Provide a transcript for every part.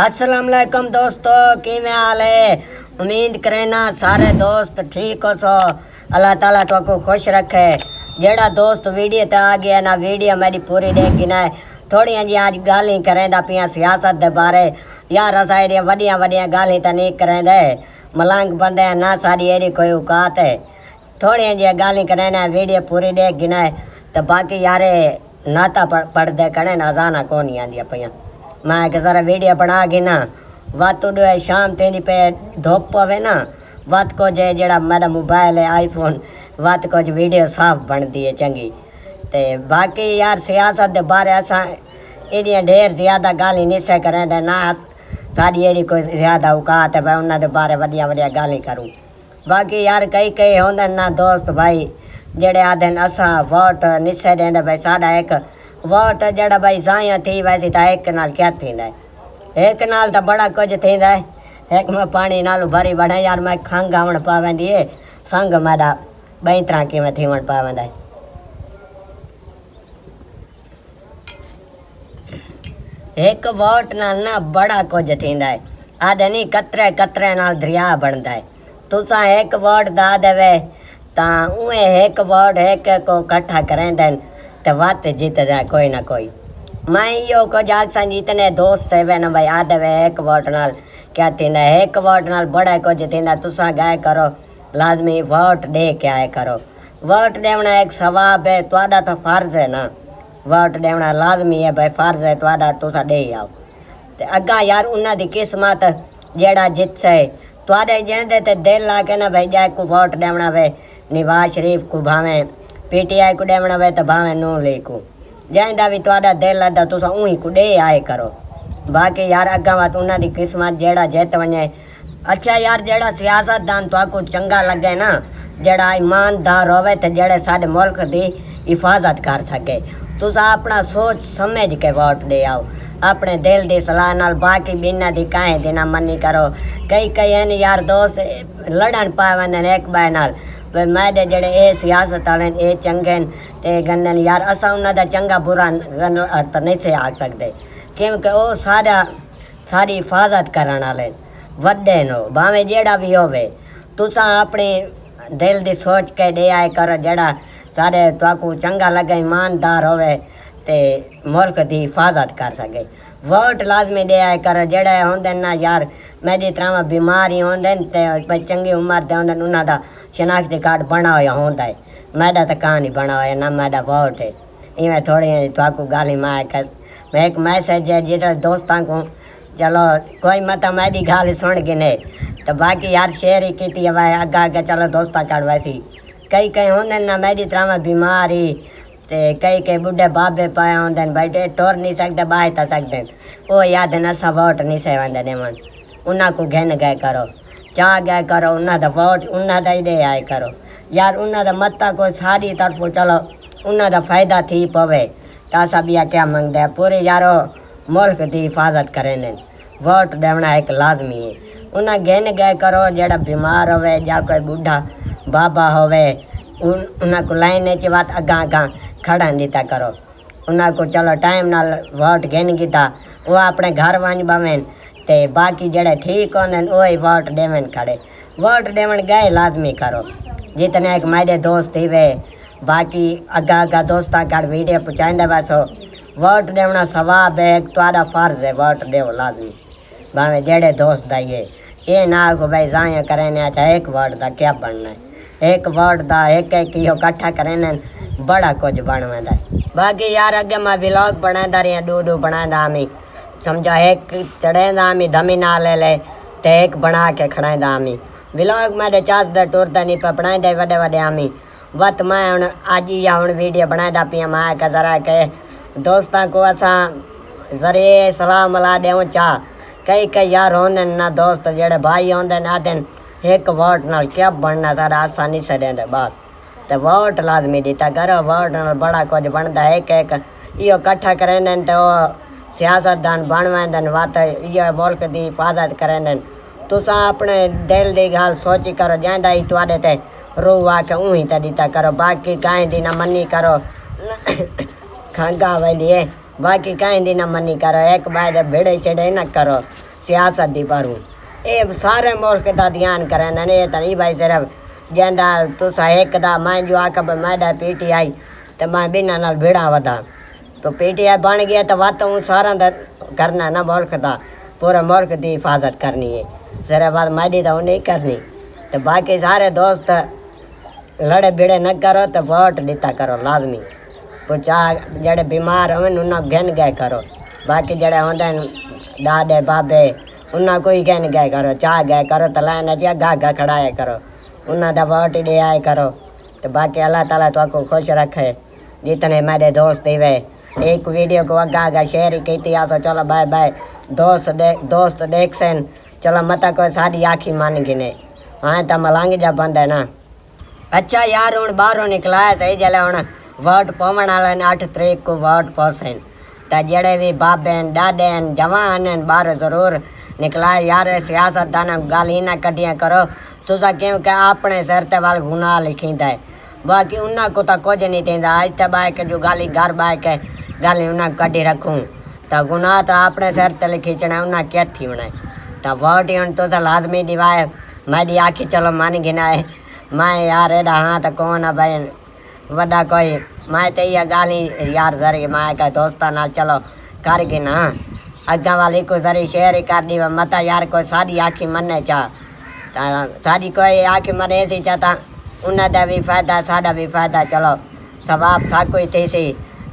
अस्सलाम वालेकुम दोस्तों, किवें हाल है। उम्मीद करें ना सारे दोस्त ठीक हो सो। अल्लाह ताला तो को खुश रखे। जेड़ा दोस्त वीडियो ते आ गया ना, वीडियो मेरी पूरी देख गिना है। थोड़ियां जी आज गाली करेंदा पिया सियासत दे बारे। यार असा एडिया वड्डियां वड्डियां गाली तो नहीं करेंदे, मलंग बंदे ना, सारी एडी कोई औकात है। थोड़ियां जी गाली करें वीडियो पूरी देख गिना है। तो बाकी यारे नाता पढ़दे करें ना, अजाना कौन नहीं आंदियां पियां। मैं कि जरा वीडियो बना के ना वत उडो शाम तेरी पे धुप पवे ना, वत को जेड़ा मेरा मोबाइल है आईफोन, वत कुछ वीडियो साफ बनती है चंगी। ते बाकी यार सियासत के बारे असा एडियां ढेर ज़्यादा गाली नहीं से करें ना, सारी एडी कोई ज़्यादा औकात है भाई उन्होंने बारे वड्डियां वड्डियां गाली करूँ। बाकी यार कई कई होंदे ना दोस्त भाई जेड़े आदन असा वोट निसे देंदे भाई साडा एक वोट जड़ा भाई साया थी वैसी तो एक नाल क्या थींदा है, एक नाल तो बड़ा कुछ थींदा है। एक में पानी नाल भरी बढ़े यार मैं खंघ आवण पावेंदी है, संग मेरा बई तरह किवें थीवण पावेंदा है। एक वोट नाल ना बड़ा कुछ थींदा है। आदे नहीं कतरे कतरे नाल दरिया बनदा है। तुसां एक वोट दा देवे तां उहे एक वोट एक को कट्ठा करेंदे तो वत जीत जाए कोई ना कोई। मैं यो को जागसा जितने दोस्त है ना भाई आदे वे एक वोट नाल क्या थींदा है, एक वोट नाल बड़ा कुछ थींदा। तुसां गाय करो लाजमी वोट दे के आए करो। वोट देवना एक सवाब है, तुहाडा तो फर्ज है ना, वोट देवना लाजमी है भाई, फर्ज है तुहाडा, तुसां दे आओ। ते अग्गा यार उन्हां दी किस्मत जेड़ा जितसे तुहाडे जेंदे ते दिल ला के ना भाई जाए को वोट देवना वे, नवाज शरीफ को भावें पीटीआई को देवना वे तो भावें नू ली को, जैंदा भी तुहाडा दिल लदा तुसां उही को दे आए करो। बाकी यार अग्गा वत उन्हां दी किस्मत जेड़ा जित वने। अच्छा यार जेड़ा सियासतदान तुहाको चंगा लगे ना, जेड़ा ईमानदार होवे ते जेड़े साडे मुल्क दी हिफाजत कर सके, तुसां अपना सोच समझ के वोट दे आओ अपने दिल दी सलाह नाल। बाकी बिना दी काहे दी ना मनी करो। कई कई हैं यार दोस्त लड़न पावेंदे एक बाय नाल मैडे जेड़े ए सियासत वाले ए चंगे ते गंदन यार असा उन्हां दा चंगा बुरा अर्थ नहीं से आ सकते, क्योंकि वो सारी हिफाजत करने वाले वड्डे नो भावें जेड़ा भी होवे। तुसां अपने दिल दी सोच के दे आए करो जेड़ा सारे तुहाको चंगा लगे, ईमानदार होवे ते मुल्क दी हिफाजत कर सके। वोट लाजमी दे आए करो। जेड़े होंदे ना यार मेरी तरह बीमारी होंदे ते चंगी उम्र दे होंदे उन्हां दा शनाख्ती कार्ड बना हुआ होंदा है, मैदा तो कहाँ नहीं बना हुआ ना, मैदा वोट है। इवें थोड़ी तुहाको गाली मार कर मैं एक मैसेज है जेड़ा दोस्तां को चलो कोई मत मेरी गाल सुन गिने तो बाकी यार शेयर ही की भाई अग्गा अग्गे चलो दोस्तां काट वैसी। कई कई होंदे ना मेरी तरह बीमारी ते कई बुढ़े बाबे पाए होंदे भाई टोर नहीं सकते बाह तो सकते, वो याद न असा वोट नहीं से वंदे देवन उन्हां को घिन गए करो, चाह गए करो उन्हां दा वोट उन्हां दा ही दे आए करो। यार उन्हां दा मत्ता कोई सारी तरफों चलो उन्हां दा फ़ायदा थी पवे तो असा बिया क्या मंगदे पूरे यारो मुल्क की हिफाजत करें। वोट देवना एक लाजमी है। उन्हां घिन गए करो जेड़ा बीमार होवे या कोई बुढ़ा बाबा होवे उन्हां को लाइन च बात अगा अगा खड़ा दिता करो। उन्हां को चलो टाइम नाल वोट घिन गिता वो अपने घर वंज बवें ते बाकी जेड़े ठीक होंदे वही वोट देवन खड़े। वोट देवन गए लाजमी करो जितने एक मेरे दोस्त ही वे। बाकी अग्गा अग्गा दोस्तां काड़ वीडियो पहुँचाइंदे वैसो वोट देवना सवाब है, तुहाडा फर्ज है, वोट देव लाजमी भावें जेड़े दोस्त दा ये ना को भाई जाया करें अच्छा एक वोट दा क्या बनना है, एक वोट दा एक एक यो कट्ठा करें बड़ा कुछ बन वेंदा है। बाकी यार अगे मैं व्लॉग बनांदा रहा डू बनांदा हमी समझो एक चढ़ेंदा हमी धमी ना ले ते एक बना के खड़ांदा हमी व्लॉग मेरे चाचदा टुरदा नहीं पे बनांदे वड्डे वड्डे हमी वत मैं हुण अज ही हुण वीडियो बनांदा पिया। मैं का जरा के दोस्तां को असां जरिए सलाम मिला देऊं चाह। कई यार होंदे ना दोस्त जेड़े भाई होंदे ना आदन एक वोट नाल क्या बनना सारा आसानी से देंदे बस ते वोट लाजमी दिता करो। वोट नाल बड़ा कुछ बनदा है। एक इहो कट्ठा करेंदे ते सियासतदान बन वेंदे वत इहो मुल्क की हिफाजत करेंदे। तुसां अपने दिल की गाल सोची करो जैंदा ही तुहाडे ते रूह आके उही ते दिता करो। बाकी काहीं दी ना मनी करो खंघा वेंदी है, बाकी काहीं दी ना मनी करो। एक बाय दे भिड़े छिड़े न करो सियासत दी परूं ये सारे मुल्क का ध्यान करें नहीं तो नहीं भाई सिर्फ जैंदा तुसा एक दा मैं जो आख मैं PTI तो मैं बिना नाल भिड़ा वधा तो PTI बन गया तो वत हूँ सारा दा करना ना मुल्क दा पूरे मुल्क की हिफाजत करनी है सिर्फ बात मैडी तो नहीं करनी तो बाकी सारे दोस्त लड़े भिड़े न करो तो वोट दिता करो लाजमी पुचा जड़े बीमार होवे उन्हें घन गए करो बाकी जड़े होंदे दादे बाबे उन्हें कोई घन गए करो चाह गए करो तो लाइन अचिया गा खड़ाए करो उन्हें तो वोट ही दे आए करो तो बाकी अल्लाह ताला तो आपको खुश रखे जितने मेरे दोस्त हुए एक वीडियो को आगा शेयर ही की तो चलो बाय बाय दोस्त देख सेन चलो मत कोई सारी आखी मान गिने हाँ तो मलांग जा बंद है ना अच्छा यार हूँ बाहरों निकला है तो जल्द हूँ वोट पवन वाले 8 तरीक को वोट पहुँचन तो जड़े भी बाबे दादे जवान बाहर जरूर निकला यार सियासतदान गाली ना कटिया करो तुसा क्योंकि अपने सिर ते वाल गुनाह लिखींदा है बाकी उन्हें को तो कुछ नहीं थींदा अज ते बाय के जो गाली घर बाय के गाली उन्हें कटी रखूँ तो गुनाह तो अपने सिर ते खींचना उन्हें क्या थी बनाए तो वोट ही हूँ तो लाजमी दिवाए मैं आखी चलो मान गिनाए मैं यार एडा हाँ तो कौन है भाई वड्डा कोई मैं तो ये गाली यार जरी मैं कह दोस्ता ना चलो कर गिना अग्गा वाली को जरी शेयर ही कर दी मत यार कोई सारी आखी मने चाह सारी कोई आखी मने ऐसी चाहता उन्हें भी फायदा साड़ा भी फायदा चलो सवाब साको ही थी सी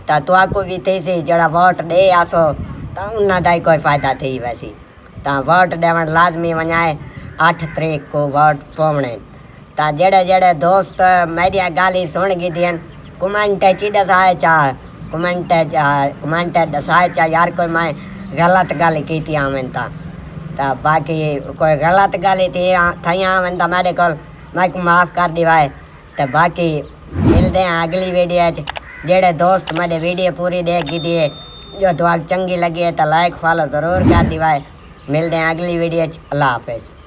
तो तुआको भी थी सी जड़ा वोट दे आसो तो उन्हें कोई फायदा थी वैसी तो वोट देवन लाजमी वञाए 8 तरीक को वोट पवने तो जड़े जड़े दोस्त मेरी गाली सुन गई थी कमेंट ची दसाए चाह कमेंट दसाए चाह यार कोई मैं गलत गाली की थी आवन तो बाकी कोई गलत गाली थी थी आवन तो मेरे को मैं माफ़ कर दिवाए तो बाकी मिलते हैं अगली वीडियो जेड़े दोस्त मेरे वीडियो पूरी देख गई थी जो तो चंगी लगी है तो लाइक फॉलो ज़रूर कर दिवाए मिलते हैं अगली वीडियो अल्लाह हाफिज़।